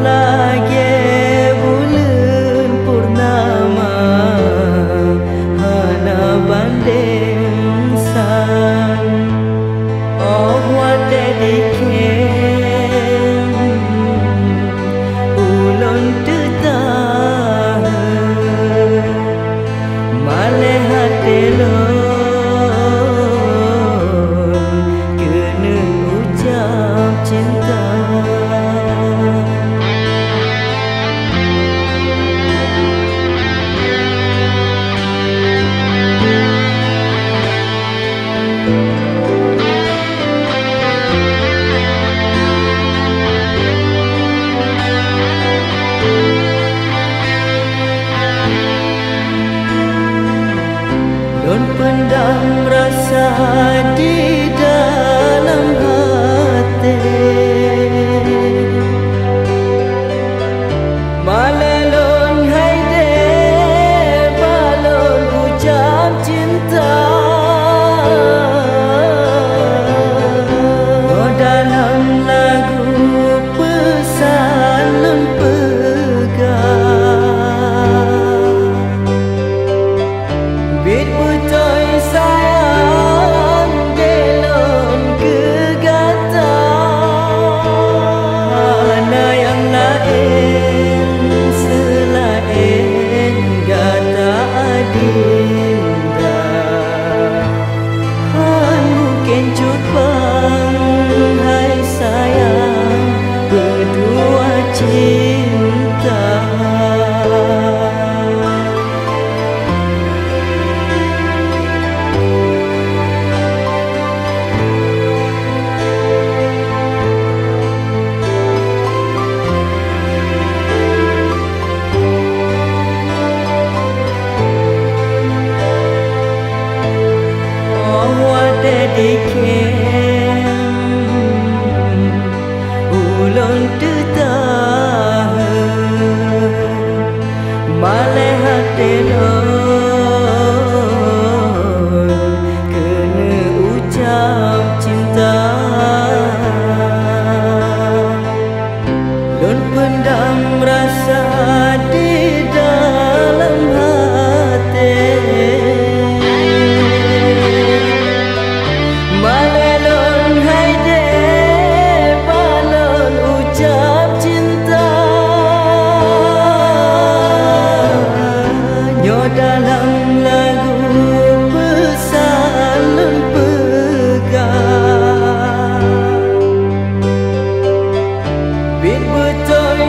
lagi bulan purnama hana banding san oh wate dikem ulun tetah male hatelon kena ucap cinta. Don pendam rasa di dalam hati, malalon haide balon ucap cinta. Oh dalam lagu pesan lon pegang bit putoy sayang delon kegata hana yang lain selain gata adinda han mungkin cupang hai sayang berdua cinta. Dikem ulun tetah male hatelon kena ucap cinta. Lun pendam rasa di dalam hati, malalon haide balon ucap cinta. Nyo dalam lagu pesan lon pegang bit betul